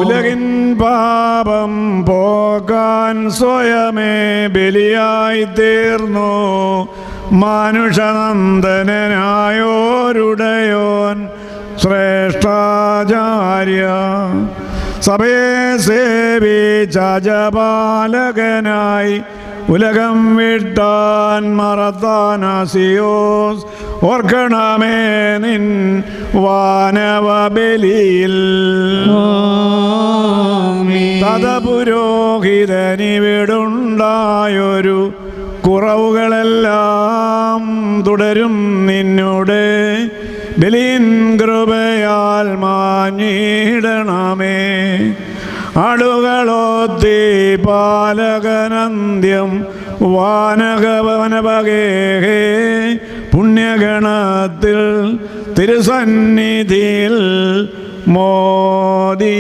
ഉലകിൻ പാപം പോകാൻ സ്വയമേ ബലിയായി തീർന്നു മനുഷ്യനന്ദനായോരുടയോൻ ശ്രേഷ്ഠാചാര്യ. സഭയെ സേവിച്ചാജപാലകനായി ഉലകം വിട്ടാൻ മറത്താനാസിയോസ് ഓർക്കണമേ നിൻ വാനവബലിയിൽ. തദപുരോഹിതനിവിടുണ്ടായൊരു കുറവുകളെല്ലാം തുടരും നിന്നുടെ ബലിൻ കൃപയാൽ മാഞ്ഞിടണമേ. ആടുകളൊത്തി പാലകനന്ത്യം വാനകവനപകേ പുണ്യഗണത്തിൽ തിരുസന്നിധിയിൽ മോദി.